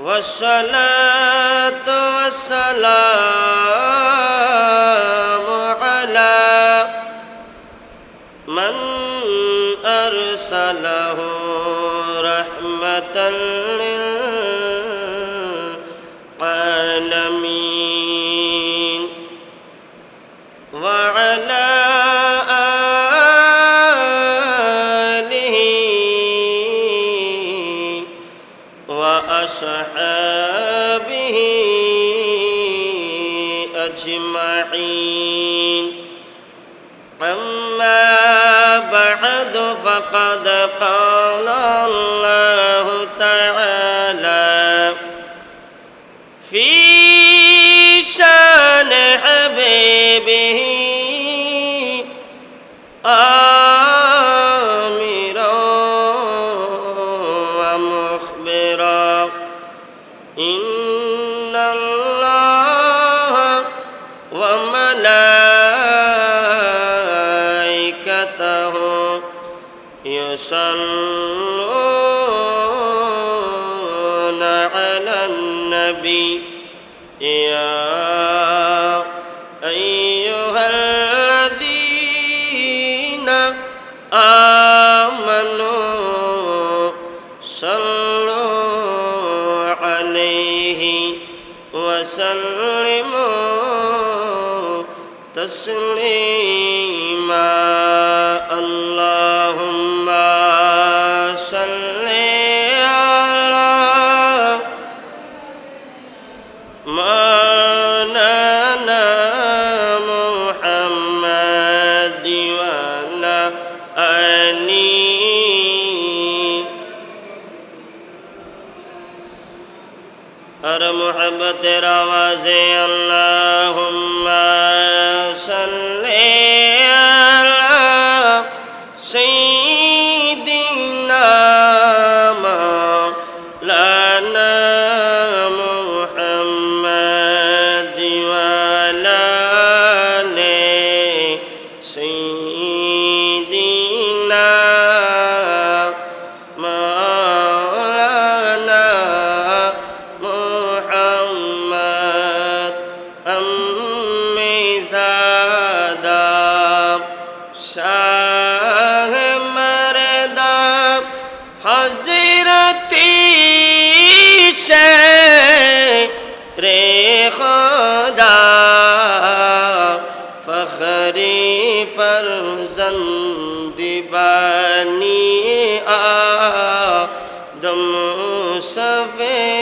والصلاة والسلام على من أرسله رحمة للعالمين وعلى آله وأصحابه أجمعين. أما بعد فقد قال الله تعالى في شان حبيبه آمرا ومخبرا إن الله وملائكته يصلون على النبي يا أيها الذين آمنوا صلوا عليه وسلموا تسليما. اللهم صل على مولانا محمد وعلى آله और मोहब्बत रवाज़े अल्लाहुम्म सल्ली अला सय्यिदिना मौलाना मुहम्मद वअला आले सय्यिदिना मौलाना मुहम्मद अम्मी ज़ादा शाह मर्दा हज़रती शेरे खुदा फ़ख़्री फ़र्ज़ंद बनी आदम सफ़ीउल्लाह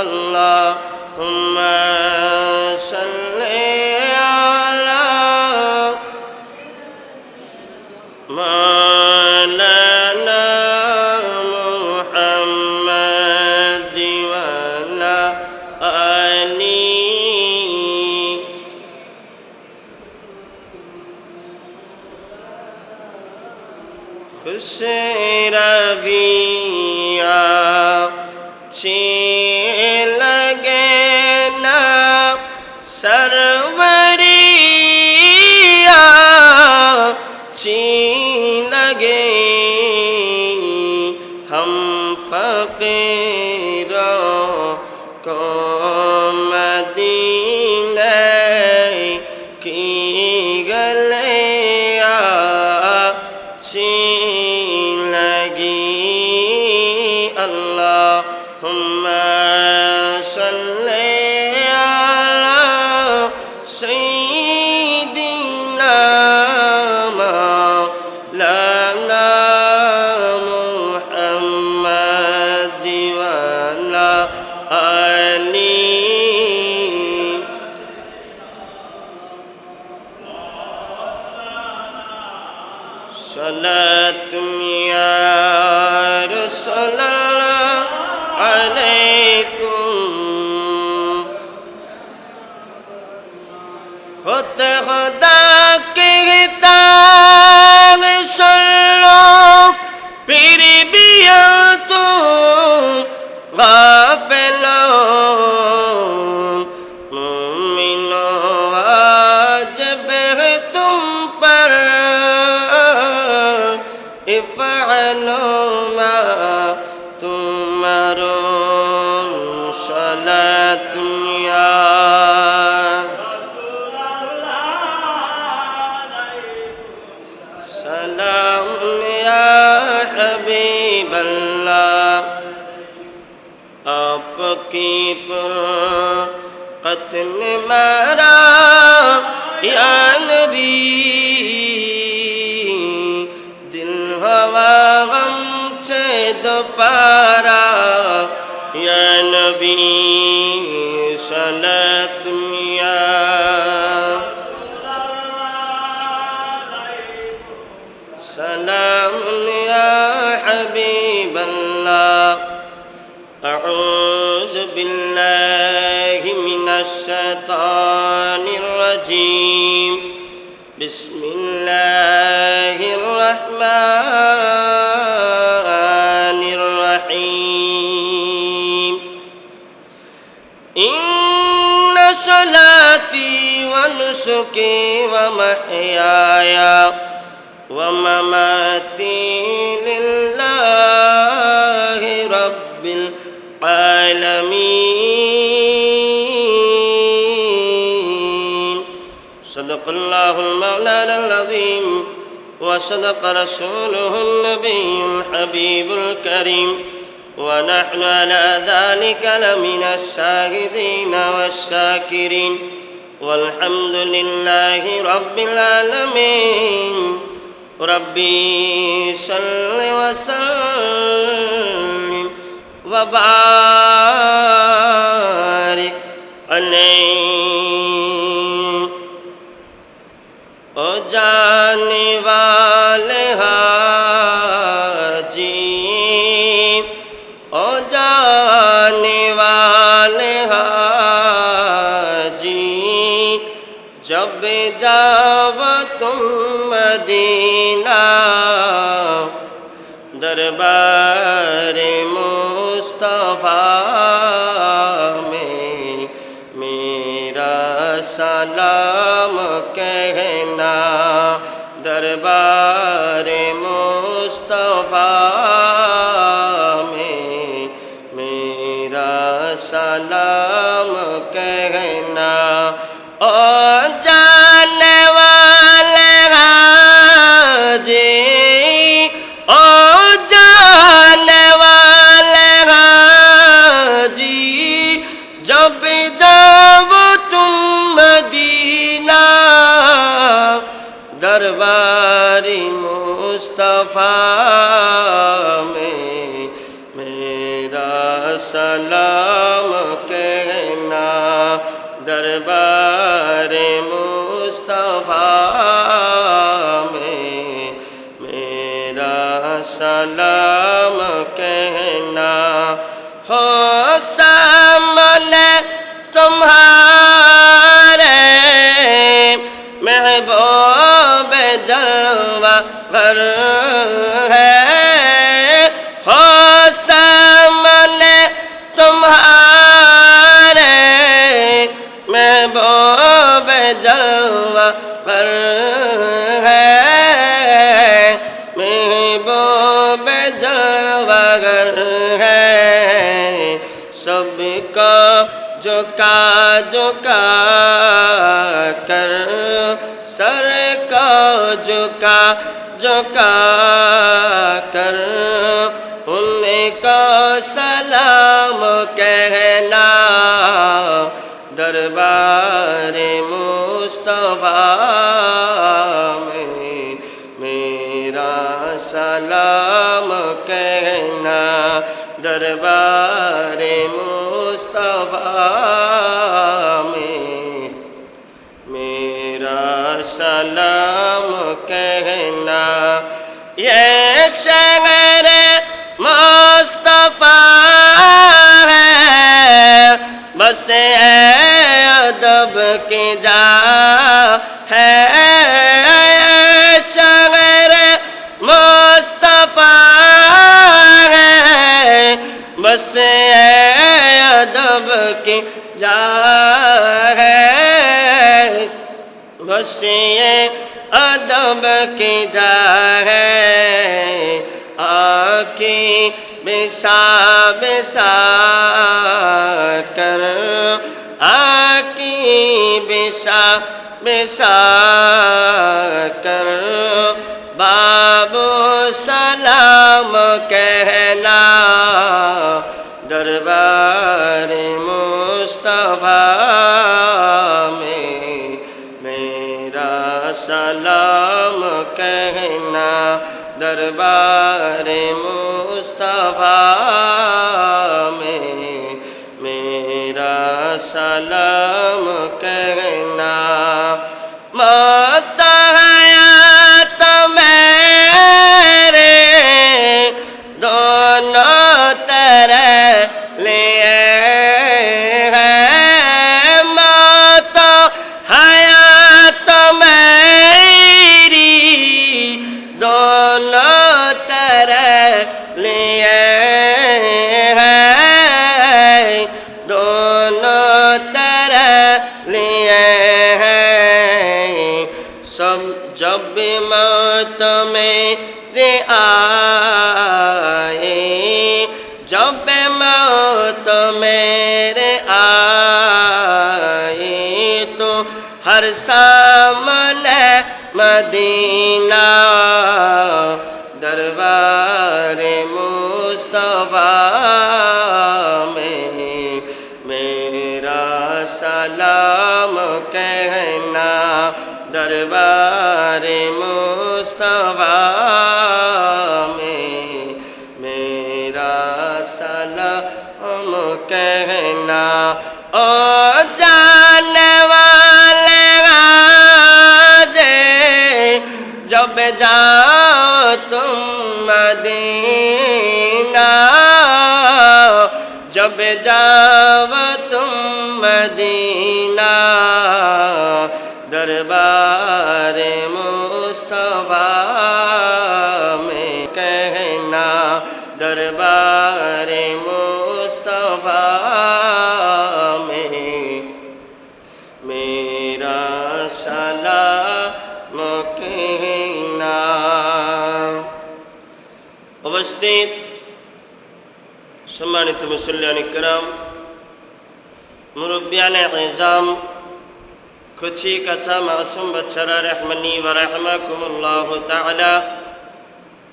अल्लाहुम्मा सल्ली अला मौलाना मुहम्मद वअला आलिहि खुश रबिया ची लगे ना सरवरिया ची लगे हम फ़कीरों को मदीने की गलियां ची लगी। अल्लाहुम्मा सल्ली अला सय्यिदिना मौलाना मुहम्मद वअला आलिहि सलातुम या रसूलल्लाह अलैकुम खुद खुदा के ताब सुनो फिर भी तुम गाफिलों मुमिनों वाजिब है तुम पर दुनिया सलाम या हबीब अल्लाह आपकी पुरक़त ने मारा या नबी दिल हवा गम से दोबारा या नबी सलात या सलाम या हबीब अल्लाह अऊज़ु बिल्लाहि मिनश शैतानिर रजीम बिस्मिल्लाहिर रहमानिर रहीम इन्न सलाती व नुसुकी व महयाया व ममाती लिल्लाहि रब्बिल आलमीन सदक़ल्लाहुल मौलानाल अज़ीम व सदक़ रसूलुहुन नबियुल हबीबुल करीम व नहनु अला ज़ालिका लमिनश शाहिदीन वश्शाकिरीन वल्हम्दुलिल्लाहि रब्बिल आलमीन रब्बी सल्लि व सल्लिम व बारिक अलैहि ओ जाने वाले हाजी ओ जाने वाले हाजी जब जाव तुम मदीना दरबार मुस्तफा में मेरा सलाम कहना दरबार मुस्तफा में मेरा सलाम कहना ओ जाने वाले हाजी ओ जाने वाले हाजी जब जाओ तुम मदीना दरबारी मुस्तफा में मेरा सलाम कहना दरबार मुस्तफा में मेरा सलाम कहना हो सामने तुम्हारे महबूब जलवा गर है हो सामने तुम्हारे महबूब जलवा गर है महबूब जलवा गर है सबको झुका झुका कर सर को झुका झुका कर उनको सलाम कहना दरबार मुस्तफा में मेरा सलाम कहना दरबार मुस्तफा में मेरा सलाम कहना ये शहर मुस्तफा है बस अदब की जा है शहर मुस्तफा है बस अदब की जा है बस अदब की जा है आकी बिसा बिसा कर आकी बिसा बिसा कर बाबू सलाम कहना दरबार मुस्तफा में मेरा सलाम कहना दरबार मुस्तफा में मेरा सलाम कहना मौत हयात मेरे दोनों तरह लिए हैं मौत हयात मेरी दोनों तरह लिए हैं दोनों तरह लिए हैं सब जब भी मौत मेरे आए जब भी मौत मेरे आए तो हर सामने मदीना दरबार मुस्तफा में मेरा सलाम कहना दरबार मुस्तफा में मेरा सलाम कहना ओ जाने वाले जब जाओ तुम मदीना जब जाओ तुम मदीना दरबार मुस्तफा में कहना दरबार मुस्तफा में मेरा सलाम कहना उपस्थित सम्मानित मुसल्लियान किराम मुरब्बियान इज़ाम खुची कचा मासूम बच्चरा रहमनी व रहमकुमुल्लाह ताला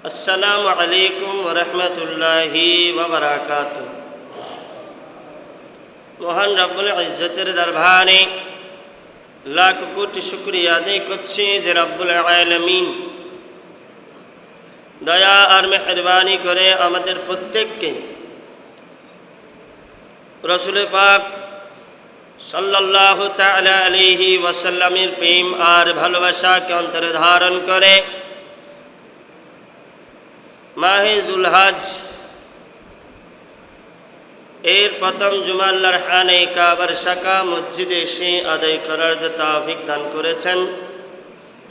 अस्सलामु अलैकुम व रहमतुल्लाहि व बरकातुहू मोहन रब्बुल इज्जतेर दरबारे लाख कोटि शुक्रिया आदाय करছি যে রব্বুল আলামিন দয়া আর মেহেরবানি করে আমাদের প্রত্যেককে রাসূল পাক সাল্লাল্লাহু তাআলা আলাইহি ওয়াসাল্লামের প্রেম আর ভালোবাসাকে অন্তরে ধারণ করে মাহে যুলহজ এর প্রথম জুমা আল্লাহর হানে কাবার শাকা মসজিদে এসে আদায় করার যে তৌফিক দান করেছেন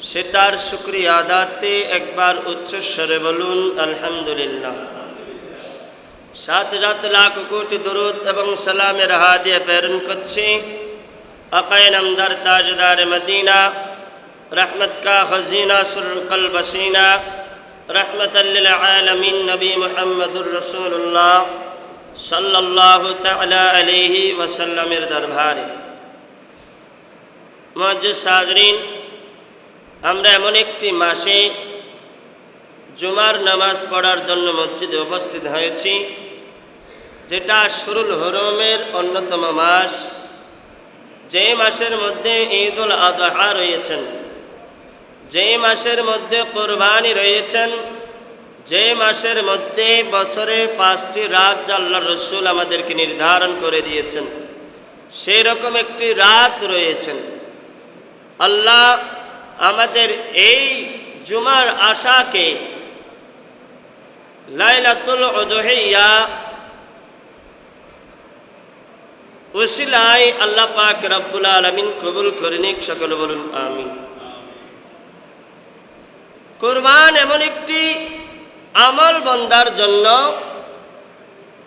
সেটার শুকরিয়া আদাতে একবার উচ্চস্বরে বলুন আলহামদুলিল্লাহ সাথে সাথে লাখ কোটি দরুদ এবং সালামের হাদিয়া প্রেরণ করছি আকায়ে নামদার তাজদার মদিনা রহমত কা খজিনা সুর কলব সিনা রহমতাল লিল আলামিন নবী মুহাম্মদুর রাসূলুল্লাহ সাল্লাল্লাহু তাআলা আলাইহি ওয়াসাল্লামের দরবারে মুআজ্জিজ হাজরিন আমরা এমন একটি মাসে জুমার নামাজ পড়ার জন্য মসজিদে উপস্থিত হয়েছি যেটা শুরুল হরমের অন্যতম মাস যে মাসের মধ্যে ঈদুল আযহা রয়েছেন যে মাসের মধ্যে কুরবানি রয়েছেন যে মাসের মধ্যে বছরে 5টি রাত আল্লাহর রাসূল আমাদেরকে নির্ধারণ করে দিয়েছেন সেই রকম একটি রাত রয়েছেন আল্লাহ আমাদের এই জুমার আশাকে লাইলাতুল উদহিয়া উসিলায় আল্লাহ পাক রব্বুল আলামিন কবুল করে নিক সকলে বলুন আমিন কুরবান এমন একটি আমল বান্দার জন্য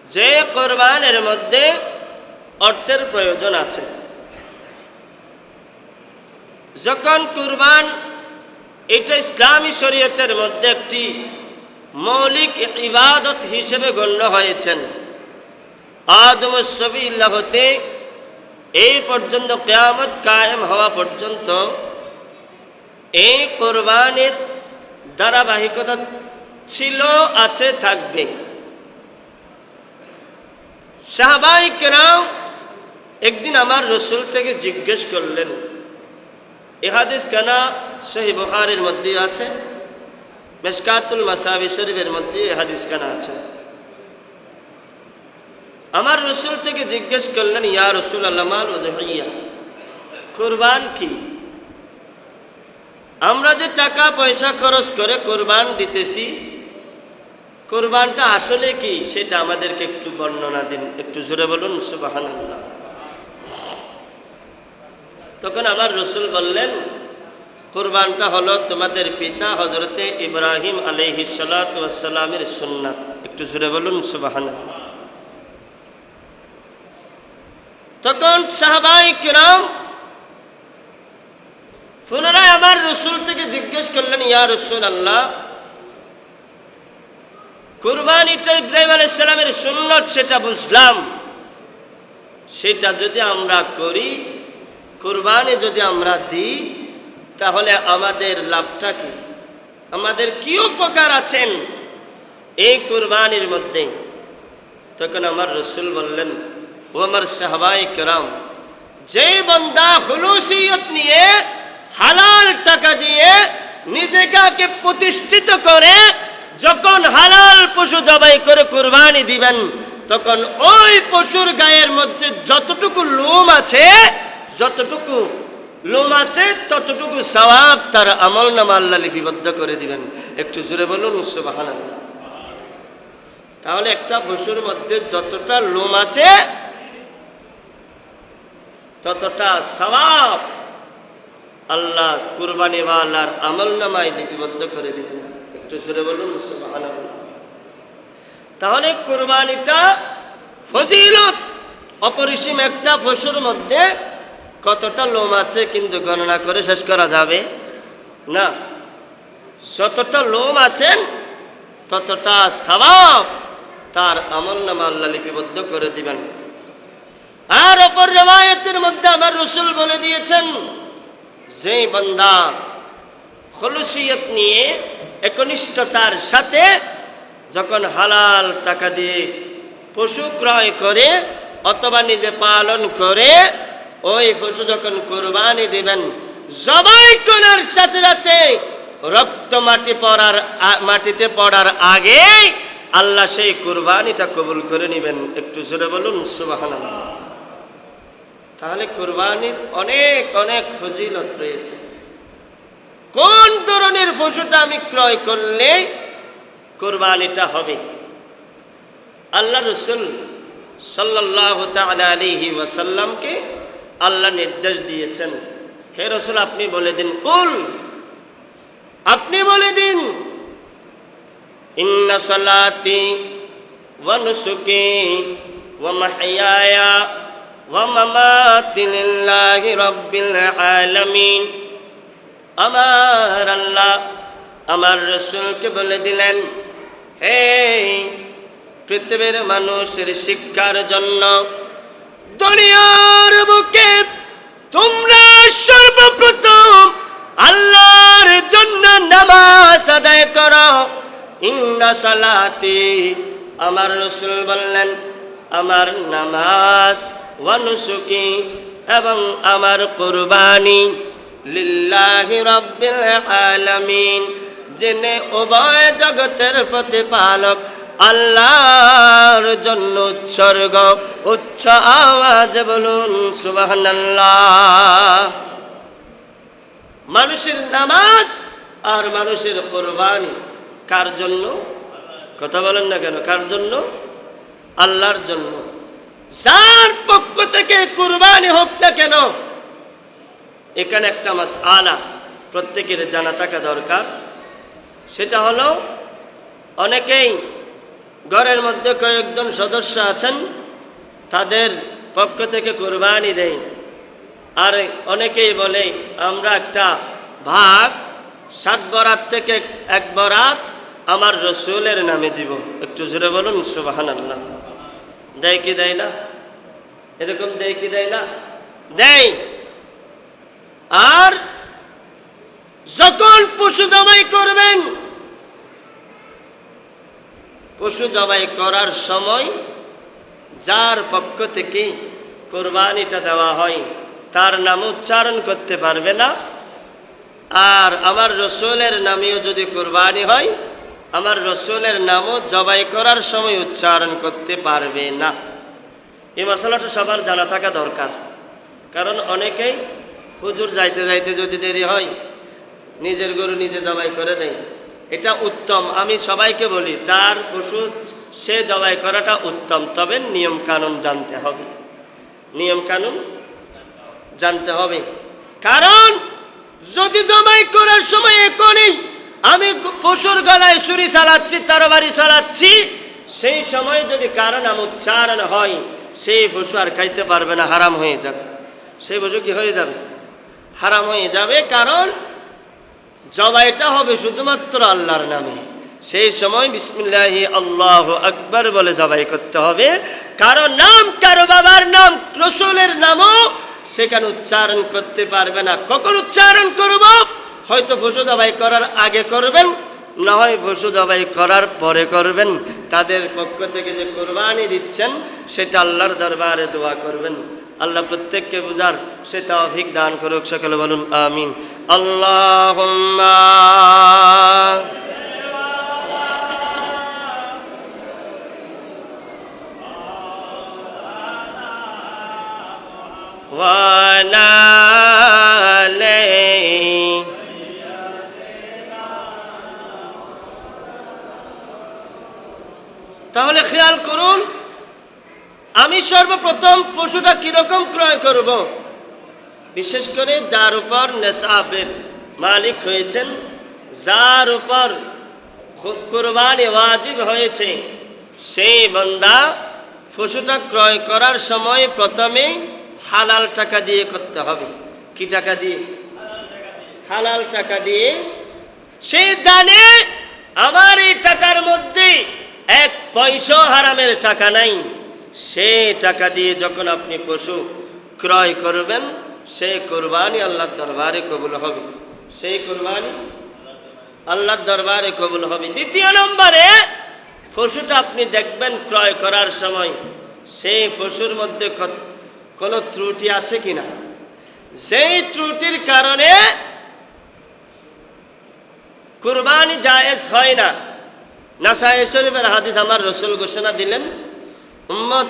যে কুরবানের মধ্যে অর্থের প্রয়োজন আছে যখন কুরবান এটা ইসলামী শরীয়তের মধ্যে একটি মৌলিক ইবাদত হিসেবে গণ্য হয়েছেন। আদমুস সাবিল্লাহ হতে এই পর্যন্ত কিয়ামত কায়েম হওয়া পর্যন্ত এই কোরবানির ধারাবাহিকতা ছিল, আছে, থাকবে। সাহাবায়ে কেরাম একদিন আমার রাসূল থেকে জিজ্ঞেস করলেন, এই হাদিস কানা সহিহ বুখারীর মধ্যে আছে, মিশকাতুল মাসাবি শরীফের মধ্যে এই হাদিস কানা আছে। আমার রাসূল থেকে জিজ্ঞেস করলেন, ইয়া রাসূলুল্লাহ মাল উদহিয়া, কুরবান কি? আমরা যে টাকা পয়সা খরচ করে কুরবান দিতেছি, কুরবানটা আসলে কি সেটা আমাদেরকে একটু বর্ণনা দিন, একটু জোরে বলুন সুবহানাল্লাহ। তখন আমার রাসূল বললেন, কুরবানটা হলো তোমাদের পিতা হযরতে ইব্রাহিম আলাইহিস সালাতু ওয়াস সালামের সুন্নাত। একটু জোরে বলুন সুবহানাল্লাহ। তখন সাহাবায়ে কেরাম পুনরায় আমার রাসূল থেকে জিজ্ঞেস করলেন, ইয়া রাসূলুল্লাহ, কুরবানিটা ইব্রাহিম আলাইহিস সালামের সুন্নাত সেটা বুঝলাম, সেটা যদি আমরা করি, কুরবানি যদি আমরা দিই, তাহলে আমাদের লাভটা কি, আমাদের কি উপকার আছেন এই কুরবানির মধ্যে? তখন আমার রাসূল বললেন, ও আমার সাহাবায়ে কেরাম, যে বান্দা খুলুসিয়ত নিয়ে হালাল টাকা দিয়ে নিজেকে প্রতিষ্ঠিত করে যখন হালাল পশু জবাই করে কুরবানি দিবেন, তখন ওই পশুর গায়ের মধ্যে যতটুকু লোম আছে, ততটুকু সওয়াব তার আমলনামা আল্লাহ লিপিবদ্ধ করে দিবেন। একটু জোরে বলুন সুবহানাল্লাহ। তাহলে একটা পশুর মধ্যে যতটা লোম আছে ততটা সওয়াব আল্লাহ কুরবানিওয়ালার আমলনামায় লিপিবদ্ধ করে দিবেন। একটু জোরে বলুন সুবহানাল্লাহ। তাহলে কুরবানিটা ফজিলত অপরিসীম। একটা পশুর মধ্যে কতটা লোম আছে কিন্তু গণনা করে শেষ করা যাবে না। যতটা লোম আছেন ততটা সওয়াব তার আমলনামা আল্লাহ লিপিবদ্ধ করে দিবেন। আর অপর রিওয়ায়াতের মধ্যে আমার রাসূল বলে দিয়েছেন, যে বান্দা খুলুসিয়ত নিয়ে একনিষ্ঠতার সাথে যখন হালাল টাকা দিয়ে পশু ক্রয় করে অথবা নিজে পালন করে ওই পশু যখন কুরবানি দিবেন, জবাই করার সাথে সাথে রক্ত মাটিতে পড়ার আগে আল্লাহ সেই কুরবানিটা কবুল করে নেবেন। একটু জোরে বলুন সুবহানাল্লাহ। তাহলে কুরবানির অনেক অনেক ফজিলত রয়েছে। কোন ধরনের পশুটা আমি ক্রয় করলে কুরবানিটা হবে? আল্লাহ রাসূল সাল্লাল্লাহু তাআলা আলাইহি ওয়াসাল্লামকে আল্লাহ নির্দেশ দিয়েছেন, হে রাসূল আপনি বলে দিন, আপনি বলে দিন, ইন্না সালাতি ওয়া নুসুকি ওয়া মাহইয়ায়া ওয়া মামাতি লিল্লাহি রাব্বিল আলামিন। আমার আল্লাহ আমার রাসূলকে বলে দিলেন, হে পৃথিবীর মানুষের শিক্ষার জন্য দুনিয়ার বুকে তোমরা সর্বপ্রথম আল্লাহর জন্য নামাজ আদায় করো। ইন্না সালাতি, আমার রাসূল বললেন, আমার নামাজ, ওয়া নুসুকি, এবং আমার কুরবানি, লিল্লাহি রাব্বিল আলামিন, যিনি উভয় জগতের প্রতিপালক আল্লাহর জন্য উৎসর্গ। উচ্চ আওয়াজে বলুন সুবহানাল্লাহ। মানুষের নামাজ আর মানুষের কুরবানি কার জন্য? কথা বলেন না কেন? কার জন্য? আল্লাহর জন্য। যার পক্ষ থেকে কুরবানি হোক না কেন, এখানে একটা মাসআলা প্রত্যেকের জানা থাকা দরকার। সেটা হলো, অনেকেই ঘরের মধ্যে কয়েকজন সদস্য আছেন, তাদের পক্ষ থেকে কুরবানি দেয়, আর অনেকেই বলে আমরা একটা ভাগ 7 বরাত থেকে 1 বরাত আমার রসুলের নামে দিব। একটু জোরে বলুন সুবহানাল্লাহ। দেয় কি দেয় না? এরকম দেয় কি দেয় না? দেয়। আর যখন পশু জবাই করবেন, পশু জবাই করার সময় যার পক্ষ থেকে কোরবানিটা দেওয়া হয় তার নাম উচ্চারণ করতে পারবে না। আর আমার রসুলের নামেও যদি কোরবানি হয়, আমার রসুলের নামও জবাই করার সময় উচ্চারণ করতে পারবে না। এই মশলাটা সবার জানা থাকা দরকার। কারণ অনেকেই হুজুর যাইতে যাইতে যদি দেরি হয় নিজের গরু নিজে জবাই করে দেয়। এটা উত্তম। আমি সবাইকে বলি, যার পশু সে জবাই করাটা উত্তম, তবে নিয়ম কানুন জানতে হবে। নিয়ম কানুন জানতে হবে। কারণ যদি জবাই করার সময় এখনই আমি পশুর গলায় ছুরি চালাচ্ছি, তরবারি চালাচ্ছি, সেই সময় যদি কারো নাম উচ্চারণ হয়, সেই পশু আর খাইতে পারবে না, হারাম হয়ে যাবে। সেই পশু কি হয়ে যাবে? হারাম হয়ে যাবে। কারণ জবাইটা হবে শুধুমাত্র আল্লাহর নামে। সেই সময় বিসমিল্লাহি আল্লাহু আকবার বলে জবাই করতে হবে। কারো নাম, কারো বাবার নাম, রসুলের নামও সেখানে উচ্চারণ করতে পারবে না। কখন উচ্চারণ করব? হয়তো পশু জবাই করার আগে করবেন, না হয় পশু জবাই করার পরে করবেন। তাদের পক্ষ থেকে যে কোরবানি দিচ্ছেন সেটা আল্লাহর দরবারে দোয়া করবেন। আল্লাহ প্রত্যেককে বুঝার সে তৌফিক দান করুক। সকলে বলুন আমিন। আল্লাহুম্মা ওয়া তাহলে খেয়াল করুন, আমি সর্বপ্রথম পশুটা কিরকম ক্রয় করব? বিশেষ করে যার উপর নেশাবের মালিক হয়েছেন, যার উপর কুরবানি ওয়াজিব হয়েছে, সেই বান্দা পশুটা ক্রয় করার সময় প্রথমে হালাল টাকা দিয়ে করতে হবে। কি টাকা দিয়ে? হালাল টাকা দিয়ে। সে জানে আমার এই টাকার মধ্যে এক পয়সা হারামের টাকা নাই। সেই টাকা দিয়ে যখন আপনি পশু ক্রয় করবেন, সেই কোরবানি আল্লাহর দরবারে কবুল হবে। সেই কোরবানি আল্লাহর দরবারে কবুল হবে। দ্বিতীয় নম্বরে, পশুটা আপনি দেখবেন ক্রয় করার সময় সেই পশুর মধ্যে কোনো ত্রুটি আছে কিনা। সেই ত্রুটির কারণে কুরবানি জায়েজ হয় না। নাসাঈ শরীফের হাদিস আমার রাসূল ঘোষণা দিলেন, উম্মত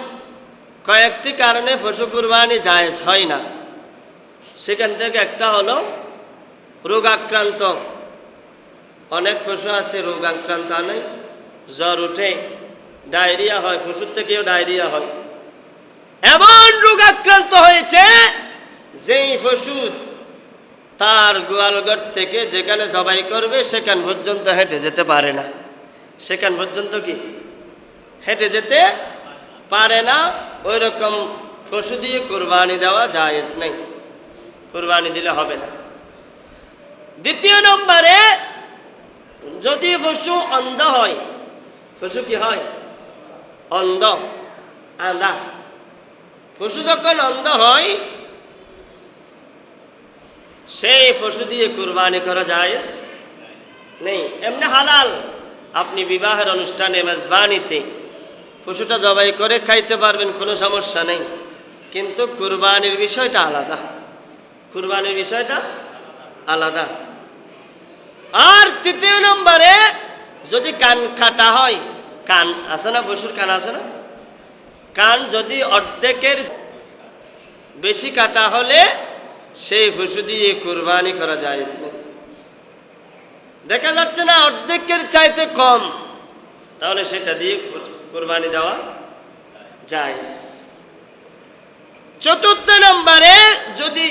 কয়েকটি কারণে পশু কুরবানি জায়েজ হয় না। সেখান থেকে একটা হলো রোগাক্রান্ত। অনেক পশু আছে রোগ আক্রান্ত, নাই জ্বর উঠে, ডায়রিয়া হয়, পশুর থেকেও ডায়রিয়া হয়। এমন রোগাক্রান্ত হয়েছে যেই পশু তার গোয়ালঘর থেকে যেখানে জবাই করবে সেখান পর্যন্ত হেঁটে যেতে পারে না। সেখান পর্যন্ত কি হেঁটে যেতে পারে না। ওই রকম পশু দিয়ে কুরবানি দেওয়া জায়েজ নেই, কুরবানি দিলে হবে না। দ্বিতীয় নম্বরে, যদি পশু অন্ধ হয়, পশু কি হয়? অন্ধ, আঁধা। পশু যখন অন্ধ হয়, সেই পশু দিয়ে কুরবানি করা জায়েজ নেই। এমনি হালাল, আপনি বিবাহের অনুষ্ঠানে মেজবানিতে পশুটা জবাই করে খাইতে পারবেন, কোনো সমস্যা নেই। কিন্তু কুরবানির বিষয়টা আলাদা, কুরবানির বিষয়টা আলাদা। আর তৃতীয় নম্বরে, যদি কান কাটা হয়, কান আছে না, পশুর কান আছে না, কান যদি অর্ধেকের বেশি কাটা হলে সেই পশু দিয়ে কুরবানি করা জায়েজ নেই। দেখা যাচ্ছে না অর্ধেকের চাইতে কম, তাহলে সেটা দিয়ে কুরবানি দেওয়া জায়েজ। চতুর্থ নম্বরে, যদি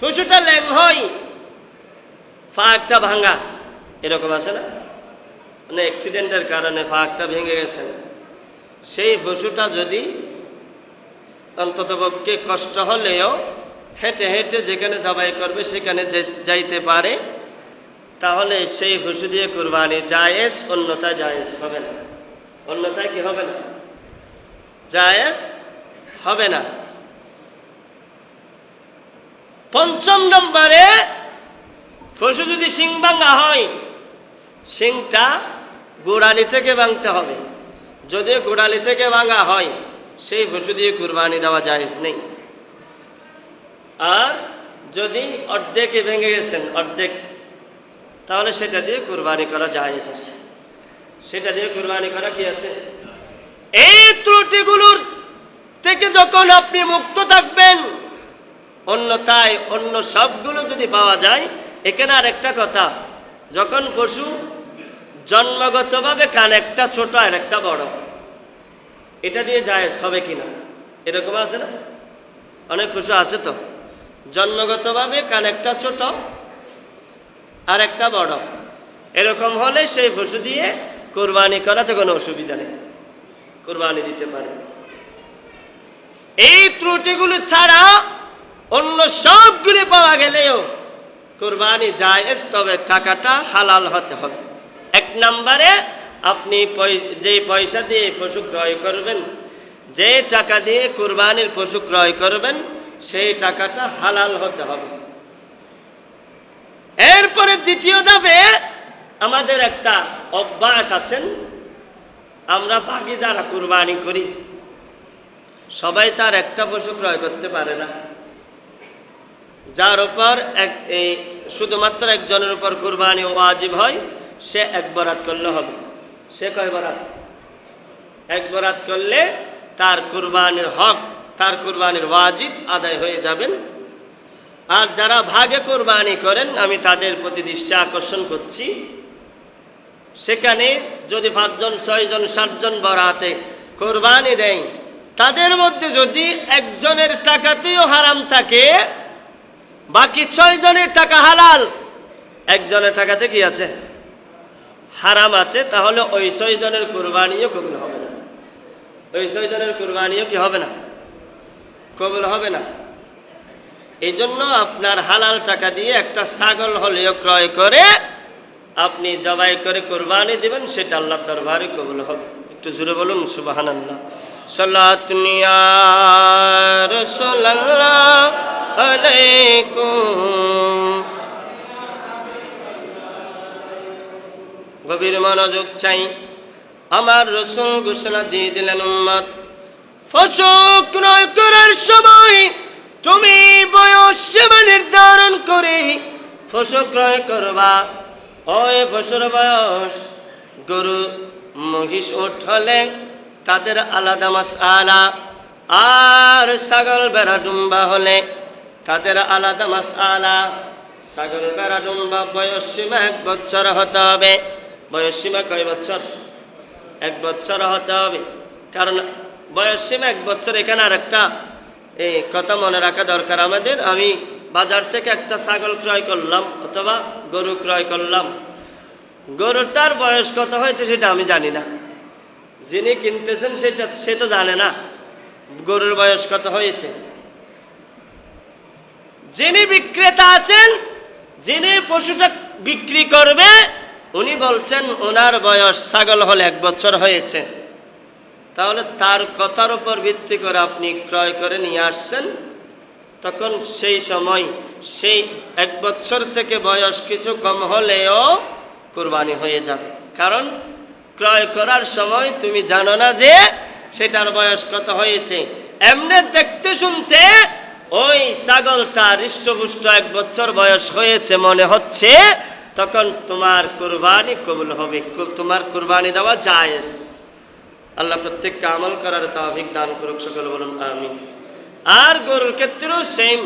পশুটা ল্যাং হয়, ফাঁকটা ভাঙা, এরকম আছে না, মানে অ্যাক্সিডেন্টের কারণে ফাঁকটা ভেঙে গেছে, সেই পশুটা যদি অন্ততপক্ষে কষ্ট হলেও হেঁটে হেঁটে যেখানে জবাই করবে সেখানে যাইতে পারে, তাহলে সেই পশু দিয়ে কুরবানি জায়েজ, অন্যথায় জায়েজ হবে না। অন্যথায় কি হবে না? জায়েজ হবে না। পঞ্চম নম্বরে, পশু যদি শিং ভাঙা হয়, শিংটা গোড়ালি থেকে ভাঙতে হবে। যদি গোড়ালি থেকে ভাঙা হয়, সেই পশু দিয়ে কুরবানি দেওয়া জায়েজ নেই। আর যদি অর্ধেকে ভেঙে গেছেন, অর্ধেক, তাহলে সেটা দিয়ে কুরবানি করা জায়েজ আছে। সেটা দিয়ে কুরবানি করা কি আছে? এই ত্রুটিগুলোর থেকে যখন আপনি মুক্ত থাকবেন, অন্যথায় অন্য সবগুলো যদি পাওয়া যায়। এখানে আর একটা কথা, যখন পশু জন্মগতভাবে কান একটা ছোট আর একটা বড়, এটা দিয়ে জায়েজ হবে কিনা? এরকম আছে না? অনেক পশু আছে তো জন্মগতভাবে কান একটা ছোট আর একটা বড়, এরকম হলে সেই পশু দিয়ে কুরবানি করাতে কোনো অসুবিধা নেই, কুরবানি দিতে পারে। এই ত্রুটিগুলো ছাড়া অন্য সবগুলি পাওয়া গেলেও কুরবানি জায়েজ, তবে টাকাটা হালাল হতে হবে। এক নম্বরে, আপনি যে পয়সা দিয়ে পশু ক্রয় করবেন, যে টাকা দিয়ে কুরবানির পশু ক্রয় করবেন, সেই টাকাটা হালাল হতে হবে। এরপরে দ্বিতীয় ধাপে আমাদের একটা অভ্যাস আছেন, আমরা বাকি যারা কুরবানি করি সবাই তার একটা পশু ক্রয় করতে পারে না। যার উপর শুধুমাত্র একজনের উপর কুরবানি ওয়াজিব হয়, সে এক বরাত করলে হবে। সে কয় বরাত? এক বরাত করলে তার কুরবানির হক, তার কুরবানির ওয়াজিব আদায় হয়ে যাবেন। আর যারা ভাগে কুরবানি করেন, আমি তাদের প্রতি দৃষ্টি আকর্ষণ করছি, সেখানে যদি 5 জন 6 জন 7 জন বরাতে কুরবানি দেয়, তাদের মধ্যে যদি একজনের টাকাতেও হারাম থাকে, বাকি 6 জনের টাকা হালাল, একজনের টাকাতে কি আছে? হারাম আছে, তাহলে ওই 6 জনের কুরবানিও কবুল হবে না। ওই 6 জনের কুরবানিও কি হবে না? কবুল হবে না। এই জন্য আপনার হালাল টাকা দিয়ে একটা ছাগল হলেও ক্রয় করে আপনি জবাই করে কুরবানি দিবেন, সেটা আল্লাহর দরবারে কবুল হবে। একটু জোরে বলুন সুবহানাল্লাহ। সাল্লাতুন ইয়া রাসূলুল্লাহ আলাইকুম। গভীর মনোযোগ চাই। আমার রাসূল ঘোষণা দিয়ে দিলেন, উম্মত, পশু ক্রয় করার সময় তুমি বয়স সীমা নির্ধারণ করে পশু ক্রয় করবা। ওই পশুর বয়স, গরু মহিষ উট হলে তাদের আলাদা মাসআলা, আর ছাগল বেড়া ডুম্বা হলে তাদের আলাদা মাসআলা। ছাগল বেড়া ডুম্বা বয়স সীমা 1 বছর হতে হবে। বয়স সীমা কয় বছর? 1 বছর হতে হবে। কারণ বয়স সীমা 1 বছর। এখানে আর একটা কথা মনে রাখা দরকার আমাদের। আমি বাজার থেকে একটা ছাগল ক্রয় করলাম অথবা গরু ক্রয় করলাম, গরুটার বয়স কত হয়েছে সেটা আমি জানি না। যিনি কিনতেছেন সে তো জানে না গরুর বয়স কত হয়েছে। যিনি বিক্রেতা আছেন, যিনি পশুটা বিক্রি করবে, উনি বলছেন ওনার বয়স ছাগল হলে 1 বছর হয়েছে। তাহলে তার কথার উপর ভিত্তি করে আপনি ক্রয় করে নিয়ে আসছেন, তখন সেই সময় সেই 1 বছর থেকে বয়স কিছু কম হলেও কুরবানি হয়ে যাবে। কারণ ক্রয় করার সময় তুমি জানো না যে সেটার বয়স কত হয়েছে। এমনি দেখতে শুনতে ওই ছাগলটা হৃষ্টপুষ্ট 1 বছর বয়স হয়েছে মনে হচ্ছে, তখন তোমার কুরবানি কবুল হবে, তোমার কুরবানি দেওয়া জায়েজ। আল্লাহ প্রত্যেককে আমল করার তৌফিক দান করুক, সকলে বলুন আমিন। আর গরুর ক্ষেত্রেও সেম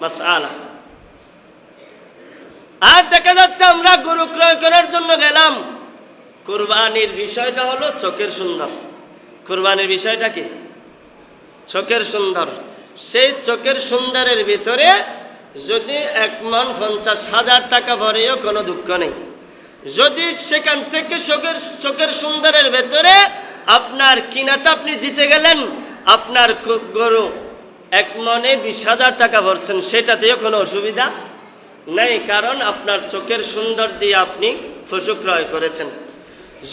মাসআলা। আর দেখা যাচ্ছে আমরা গরু ক্রয় করার জন্য গেলাম, কুরবানির বিষয়টা হলো চোখের সুন্দর। কুরবানির বিষয়টা কি? চোখের সুন্দর। সেই চোখের সুন্দরের ভিতরে যদি 1 মণ 50,000 টাকা ভরেও কোনো দুঃখ নেই। যদি সেখান থেকে চোখের সুন্দরের ভেতরে আপনার কিনাটা আপনি জিতে গেলেন, আপনার গরু 1 মণে 20,000 টাকা ভরছেন, সেটাতেও কোনো অসুবিধা নেই, কারণ আপনার চোখের সুন্দর দিয়ে আপনি পশু ক্রয় করেছেন।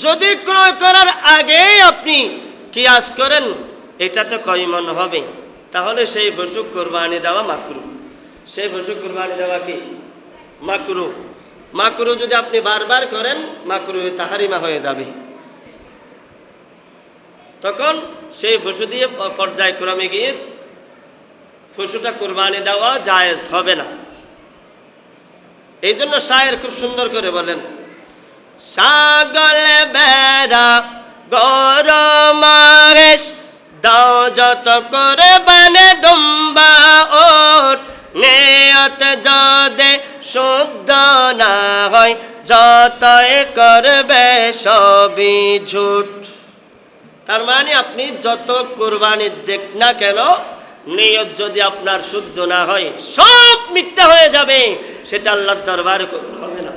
যদি ক্রয় করার আগেই আপনি কিয়াস করেন এটাতে কয় মন হবে, তাহলে সেই পশু কোরবানি দেওয়া মাকরুহ। সেই পশু কোরবানি দেওয়া কি মাকরুহ। মাকরুহ যদি আপনি বারবার করেন মাকরুহ তাহারিমা হয়ে যাবে। তখন সেই পশু দিয়ে পর্যায়ক্রমে গিয়ে পশুটা কোরবানি দেওয়া জায়েজ হবে না। এই জন্য শায়ের খুব সুন্দর করে বলেন, ছাগল বেড়া গরমারেশ দাও যত করে বানে ডুম্বা ওট, নেয়ত যদি শুদ্ধ না হয় যতই করবে সবই ঝুট। তার মানে আপনি যত কোরবানি দেখ না কেন, নিয়ত যদি আপনার শুদ্ধ না হয় সব মিথ্যা হয়ে যাবে, সেটা আল্লাহর দরবারে কবুল হবে না।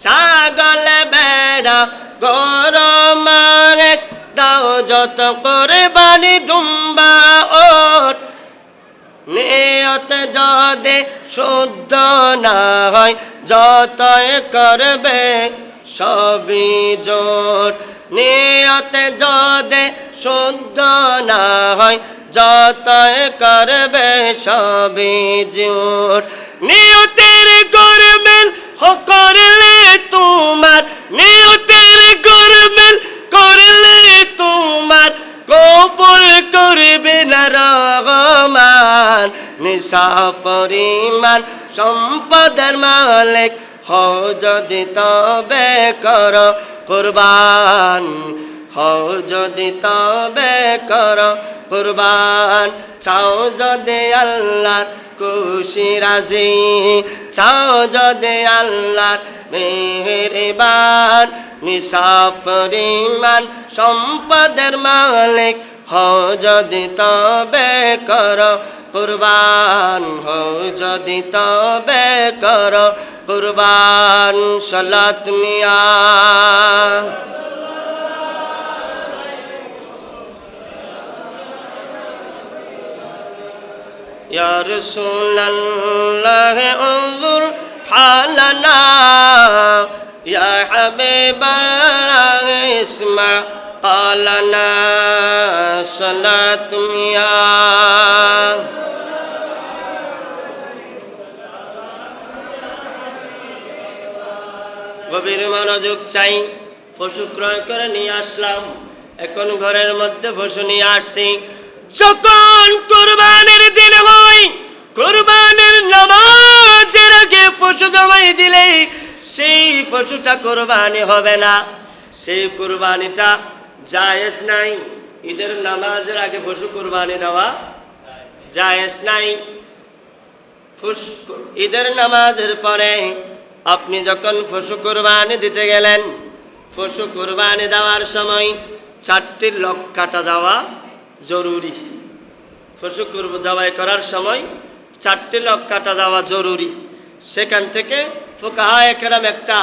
ছাগল বেড়া গরমারেশ দাও যত কোরবানি ডুম্বা ওট, নিয়ত যদি শুদ্ধ না হয় যতই করবে সবই জোট। নিয়ত যদি শুদ্ধ না হয় যতই করবে সবই জোট। নিয়তের গরমিল করলে তোমার, নিয়তের গরমিল করলে তোমার কবুল করবে না রহমান। নিশা পরিমাণ সম্পদের মালিক হও যদি তবে কর কুরবান, হও যদি তবে কর কুরবান। চাও যদি আল্লাহর খুশি রাজি, চাও যদি আল্লাহর মেহেরবান। নিসাব পরিমাণ সম্পদের মালিক হও যদি তবে কর কুরবান, হও যদি তবে কর কুরবান। সালাত মিয়া ইয়া রাসূলুল্লাহ উযুর হালানা, ইয়া হাবিবাল্লাহ ইসমা কালানা। সালাত মিয়া গভীর মনোযোগ চাই। পশু ক্রয় করে নিয়ে আসলাম, এখন ঘরের মধ্যে পশু নিয়ে আসছি। যখন কোরবানির দিন হয়, কোরবানির নামাজের আগে পশু জমাই দিলে সেই পশুটা কোরবানি হবে না, সেই কোরবানিটা জায়েজ নাই। ঈদের নামাজের আগে পশু কোরবানি দেওয়া জায়েজ নাই। ঈদের নামাজের পরে আপনি যখন পশু কোরবানি দিতে গেলেন, পশু কোরবানি দেওয়ার সময় 4টি লক কাটা যাওয়া জরুরি। পশু জবাই করার সময় 4টি লক কাটা যাওয়া জরুরি। সেখান থেকে ফুকাহায়ে কেরাম একটা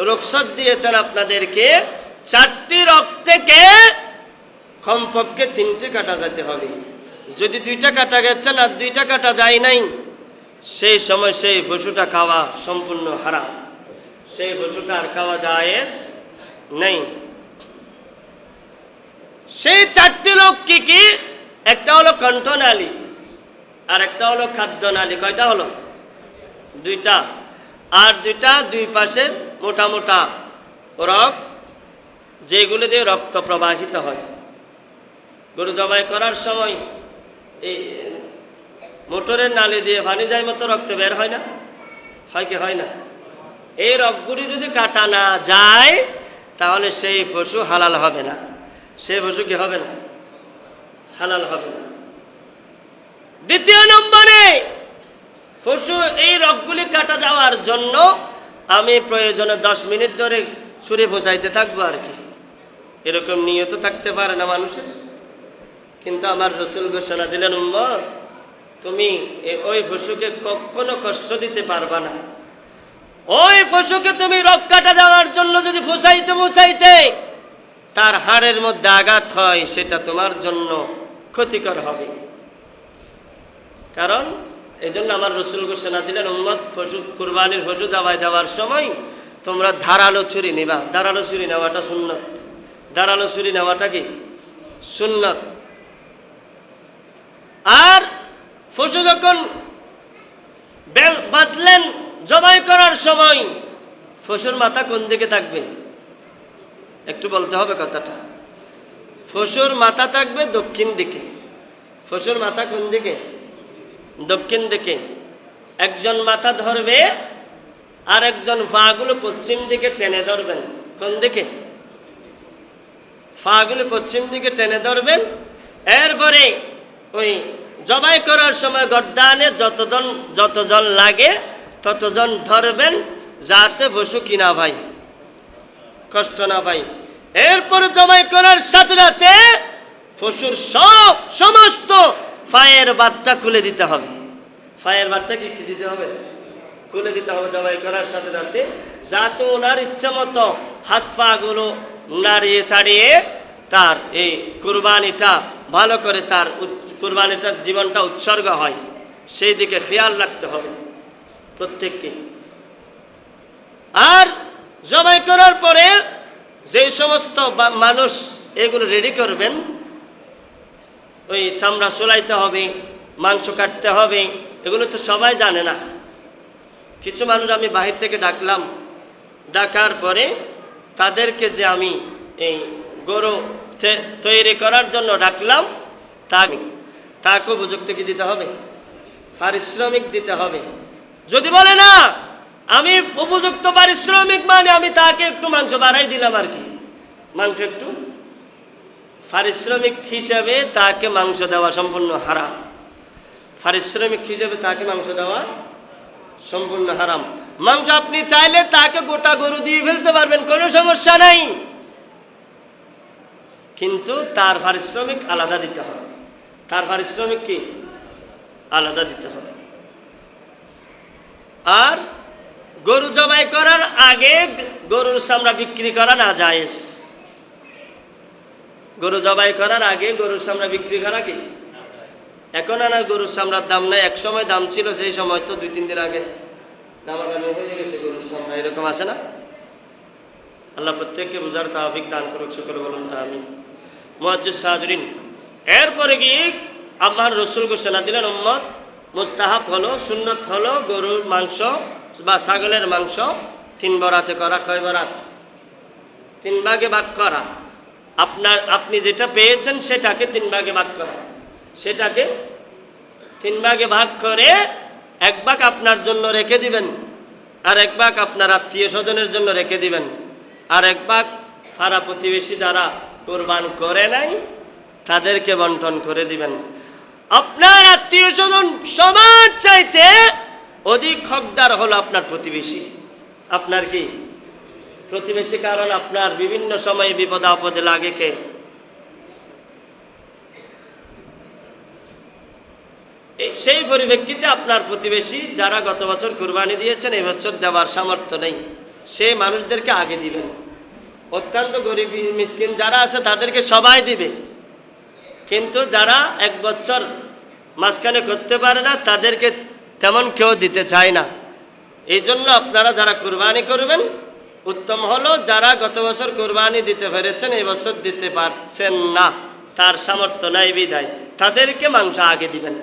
রুখসত দিয়েছেন আপনাদেরকে, 4টি লক থেকে কমপক্ষে 3টে কাটা যেতে হবে। যদি 2টা কাটা গেছে না, 2টা কাটা যায় নাই, সেই সময় সেই পশুটা খাওয়া সম্পূর্ণ হারাম, সেই পশুটা আর খাওয়া জায়েজ নেই। সেই 4টি লোক কি কি? একটা হলো কণ্ঠনালী, আর একটা হলো খাদ্যনালী। কয়টা হলো? 2টা। আর 2টা দুই পাশের মোটা মোটা রগ, যেগুলো দিয়ে রক্ত প্রবাহিত হয়। গরু জবাই করার সময় এই মোটরের নালী দিয়ে পানি যায় মতো রক্ত বের হয় না? হয় কি হয় না? এই রগগুলি যদি কাটা না যায় তাহলে সেই পশু হালাল হবে না। সেই পশু কি হবে না? হালাল হবে না। দ্বিতীয় নম্বরে, পশু এই রগগুলি কাটা যাওয়ার জন্য আমি প্রয়োজনে 10 মিনিট ধরে ছুরি ফোঁসাইতে থাকবো আর কি, এরকম নিয়ত থাকতে পারে না মানুষের। কিন্তু আমার রাসূল ঘোষণা দিলেন, উম্মত তুমি ওই পশুকে কখনো কষ্ট দিতে পারবা না। ওই পশুকে তুমি রগ কাটা দেওয়ার জন্য যদি ফোঁসাইতে তার হাড়ের মধ্যে আঘাত হয়, সেটা তোমার জন্য ক্ষতিকর হবে। কারণ এই জন্য আমার রসুল ঘোষণা দিলেন, উম্মত পশু কুরবানির পশু জবাই দেওয়ার সময় তোমরা ধারালো ছুরি নিবা। ধারালো ছুরি নেওয়াটা সুন্নত। ধারালো ছুরি নেওয়াটা কি সুন্নত। আর পশু যখন বেল বাঁধলেন জবাই করার সময় পশুর মাথা কোন দিকে থাকবে একটু বলতে হবে কথাটা। পশুর মাথা থাকবে দক্ষিণ দিকে। পশুর মাথা কোন দিকে? দক্ষিণ দিকে। একজন মাথা ধরবে আর একজন পাগুলো পশ্চিম দিকে টেনে ধরবেন। কোন দিকে? পাগুলো পশ্চিম দিকে টেনে ধরবেন। এরপরে ওই জবাই করার সময় গর্দানে যতজন লাগে ততজন ধরবেন, যাতে পশু কিনা ভাই কষ্ট না পাই। এরপর জবাই করার সাথে সাথে পশুর সমস্ত পায়ের বাতটা খুলে দিতে হবে। পায়ের বাতটা কি দিতে হবে? খুলে দিতে হবে জবাই করার সাথে সাথে, যাতে ওনার ইচ্ছা মতো হাত পা গুলো নাড়িয়ে ছাড়িয়ে তার এই কুরবানিটা ভালো করে তার কুরবানিটার জীবনটা উৎসর্গ হয়, সেই দিকে খেয়াল রাখতে হবে প্রত্যেককে। আর জবাই করার পরে যে সমস্ত মানুষ এগুলো রেডি করবেন, ওই চামড়া সোলাইতে হবে, মাংস কাটতে হবে, এগুলো তো সবাই জানে না। কিছু মানুষ আমি বাহির থেকে ডাকলাম, ডাকার পরে তাদেরকে যে আমি এই গরু তৈরি করার জন্য ডাকলাম, তাকে উপযুক্ত কি দিতে হবে? পারিশ্রমিক দিতে হবে। যদি বলে না আমি উপযুক্ত পারিশ্রমিক মানে আমি তাকে একটু মাংস বাড়াই দিলাম আর কি, মাংস একটু, পারিশ্রমিক হিসেবে তাকে মাংস দেওয়া সম্পূর্ণ হারাম। পারিশ্রমিক হিসেবে তাকে মাংস দেওয়া সম্পূর্ণ হারাম। মাংস আপনি চাইলে তাকে গোটা গরু দিয়ে ফেলতে পারবেন, কোনো সমস্যা নাই, কিন্তু তার পারিশ্রমিক আলাদা দিতে হবে। তার পারিশ্রমিক কি আলাদা দিতে হবে। আর গরু জবাই করার আগে গরুর চামড়া বিক্রি করা না জায়েজ। গরু জবাই করার আগে গরুর চামড়া বিক্রি করা কি? এখন আর গরুর চামড়ার দাম নাই, এক সময় দাম ছিল, সেই সময় তো 2-3 দিন আগে দামাদামি হয়ে গেছে গরুর চামড়া, এরকম আছে না? আল্লাহ প্রত্যেককে বুঝার তৌফিক দান করুক, সকলে বলুন আমিন। মুআজ্জিজ হাজরিন, এরপরে গিয়ে আমার রসুল ঘোষণা দিলেন, উম্মত মুস্তাহাব হলো, সুন্নত হলো গরুর মাংস বা ছাগলের মাংস 3 বরাতে করা। কয় বরাত? 3 ভাগে ভাগ করা। আপনি যেটা পেয়েছেন সেটাকে 3 ভাগে ভাগ করা। সেটাকে 3 ভাগে ভাগ করে 1 ভাগ আপনার জন্য রেখে দিবেন, আর 1 ভাগ আপনার আত্মীয় স্বজনের জন্য রেখে দিবেন, আর 1 ভাগ পাড়া প্রতিবেশী যারা কোরবান করে নাই তাদেরকে বন্টন করে দিবেন। আপনার আত্মীয় স্বজন সবার চাইতে অধিক হকদার হলো আপনার প্রতিবেশী। আপনার কি প্রতিবেশী? কারণ আপনার বিভিন্ন সময়ে বিপদ আপদে লাগে কে? সেই পরিপ্রেক্ষিতে আপনার প্রতিবেশী যারা গত বছর কুরবানি দিয়েছেন, এই বছর দেওয়ার সামর্থ্য নেই, সেই মানুষদেরকে আগে দিবেন। অত্যন্ত গরিব মিসকিন যারা আছে তাদেরকে সবাই দিবে, কিন্তু যারা 1 বছর মাঝখানে করতে পারে না তাদেরকে তেমন কেউ দিতে চায় না। এই জন্য আপনারা যারা কুরবানি করবেন, উত্তম হলো যারা গত বছর কুরবানি দিতে পেরেছেন, এই বছর দিতে পারছেন না, তার সামর্থ্য নাই বিদায়, তাদেরকে মাংস আগে দিবেন।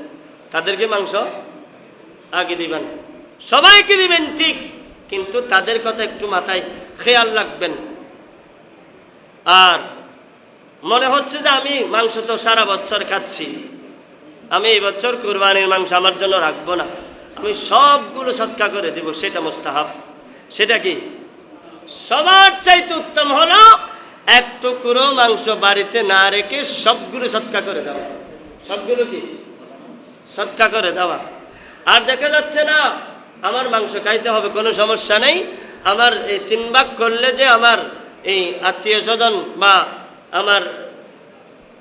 তাদেরকে মাংস আগে দিবেন, সবাইকে দিবেন ঠিক, কিন্তু তাদের কথা একটু মাথায় খেয়াল রাখবেন। আর মনে হচ্ছে যে আমি মাংস তো সারা বছর খাচ্ছি, আমি এই বছর কুরবানির মাংস আমার জন্য রাখবো না, আমি সবগুলো সদকা করে দেব, সেটা মুস্তাহাব। সেটা কি? সবার চাইতে উত্তম হলো 1 টুকরো মাংস বাড়িতে না রেখে সবগুলো সদকা করে দেওয়া। সবগুলো কি সদকা করে দেওয়া। আর দেখা যাচ্ছে না আমার মাংস খাইতে হবে, কোনো সমস্যা নেই, আমার এই 3 ভাগ করলে যে আমার এই আত্মীয় স্বজন বা আমার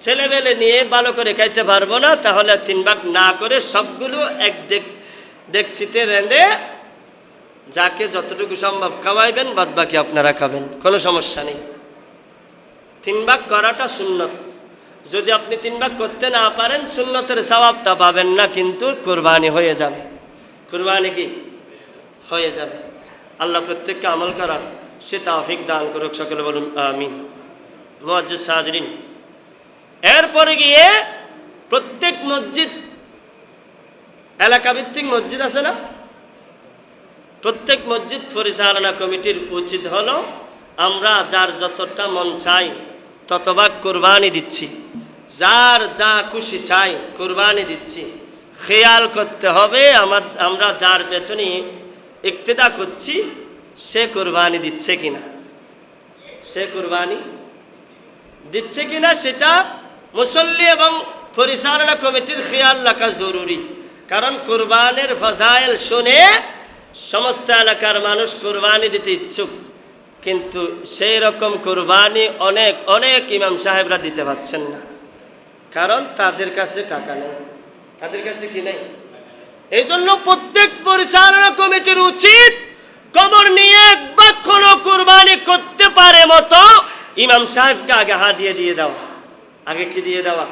ছেলেমেলে নিয়ে ভালো করে খাইতে পারবো না, তাহলে 3 ভাগ না করে সবগুলো এক ডেকচিতে রেঁধে যাকে যতটুকু সম্ভব খাওয়াইবেন, বাদ বাকি আপনারা খাবেন, কোনো সমস্যা নেই। 3 ভাগ করাটা সুন্নত। যদি আপনি 3 ভাগ করতে না পারেন সুন্নতের সওয়াবটা পাবেন না, কিন্তু কুরবানি হয়ে যাবে। কুরবানি কি হয়ে যাবে। আল্লাহ প্রত্যেককে আমল করার সে তৌফিক দান করুক, সকলে বলুন আমিন। মুআজ্জিজ হাজরিন, এরপরে গিয়ে প্রত্যেক মসজিদ, এলাকাভিত্তিক মসজিদ আছে না, প্রত্যেক মসজিদ পরিচালনা কমিটির উচিত হলো আমরা যার যতটা মন চাই ততভাগ কুরবানি দিচ্ছি, যার যা খুশি চাই কুরবানি দিচ্ছি। খেয়াল করতে হবে আমরা যার পেছনে ইক্তেদা করছি সে কুরবানি দিচ্ছে কিনা, সে কুরবানি দিচ্ছে কিনা সেটা মুসল্লি এবং পরিচালনা কমিটির খেয়াল রাখা জরুরি। কারণ কুরবানের ফাজাইল শুনে সমস্ত এলাকার মানুষ কুরবানি দিতে ইচ্ছুক, কিন্তু সেই রকম কুরবানি অনেক অনেক ইমাম সাহেবরা দিতে পারছেন না, কারণ তাদের কাছে টাকা নেই, তাদের কাছে কি নেই। এই জন্য প্রত্যেক পরিচালনা কমিটির উচিত কবর নিয়ে একবার কোনো কুরবানি করতে পারে মতো ইমাম সাহেবকে আগে হাদিয়া দিয়ে দেওয়া, আগে কি দিয়ে দেওয়া,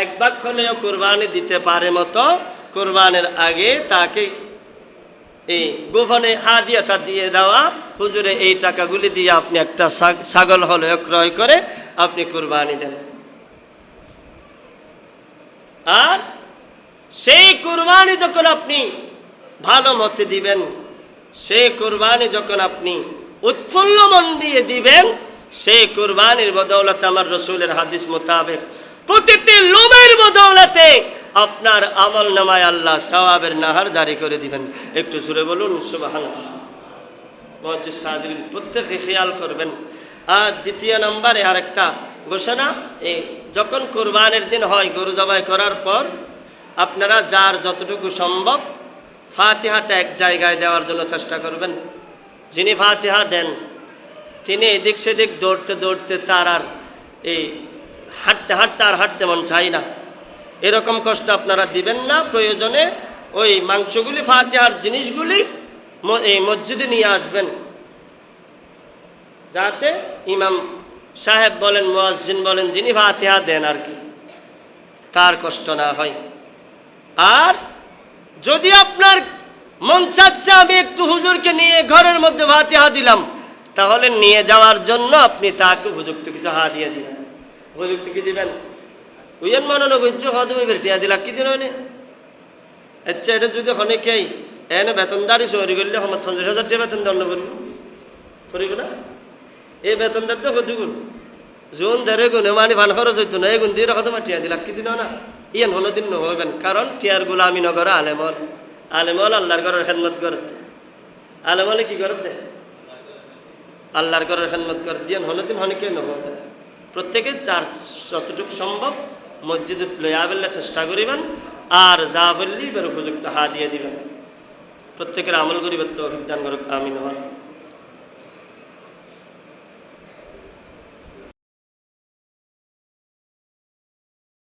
একবার হলেও কুরবানি দিতে পারে মতো কুরবানের আগে তাকে এই গোপনে হাদিয়াটা দিয়ে দেওয়া, হুজুরে এই টাকাগুলি দিয়ে আপনি একটা ছাগল হলেও ক্রয় করে আপনি কুরবানি দেন। আর সেই কুরবানি যখন আপনি ভালো মতে দিবেন, সেই কুরবানি যখন আপনি উৎফুল্ল মন দিয়ে দিবেন, সেই কুরবানির বদৌলতে আমার রসুলের হাদিস মোতাবেক প্রতিটি লোমের বদৌলতে আপনার আমল নামায় আল্লাহ সওয়াবের নাহার জারি করে দিবেন। একটু জোরে বলুন সুবহানাল্লাহ। মুআজ্জিজ হাজরিন, প্রত্যেকে খেয়াল করবেন। আর দ্বিতীয় নম্বরে আরেকটা ঘোষণা, এই যখন কুরবানির দিন হয় গরু জবাই করার পর আপনারা যার যতটুকু সম্ভব ফাতিহাটা এক জায়গায় দেওয়ার জন্য চেষ্টা করবেন। যিনি ফাতিহা দেন তিনি এদিক সেদিক দৌড়তে দৌড়তে তার আর এই হাঁটতে হাঁটতে আর হাঁটতে মন চাই না, এরকম কষ্ট আপনারা দিবেন না। প্রয়োজনে ওই মাংসগুলি ফাতিহার জিনিসগুলি এই মসজিদে নিয়ে আসবেন, যাতে ইমাম সাহেব বলেন মুয়াজ্জিন বলেন যিনি ফাতিহা দেন আর কি, তার কষ্ট না হয়। আর যদি আপনার মন চাচ্ছে আমি একটু হুজুরকে নিয়ে ঘরের মধ্যে ফাতিহা দিলাম, তাহলে নিয়ে যাওয়ার জন্য আপনি তাকে উপযুক্ত কিছু হাদিয়া দিবেন। উপযুক্ত কি দিবেন? উইয়েন মনে নগঞ্জ হদমে বেটিয়া দিলা কি দিন হয়নি। আচ্ছা, এটা যদি অনেকেই এনে বেতনদারি চুরি করলে 50,000 টাকা বেতন দণ্ড করব করিব না? এই বেতনদার তো কতগুণ জোন ধরে গুণে মানে ভান খরচ হইতো না, এই গুণ দিয়ে হদমা টিয়া দিলা কি দিন না, ইয়ান হলো দিন নহবেন। কারণ টিয়ার গোলামি নগর আলেমল, আলেমল আল্লাহর ঘরের খেদমত করতে, আলেমলে কি করতে আল্লাহর ঘরের খেদমত করে দিয়ান হলো দিন অনেকে নহবেন। প্রত্যেকে যার যতটুকু সম্ভব মসজিদে লইয়া বেললে চেষ্টা করিবেন, আর যা বললি এবার উপযুক্ত হাদিয়া দিবেন। প্রত্যেকের আমল করিবার তৌফিক দান করুক, আমিন।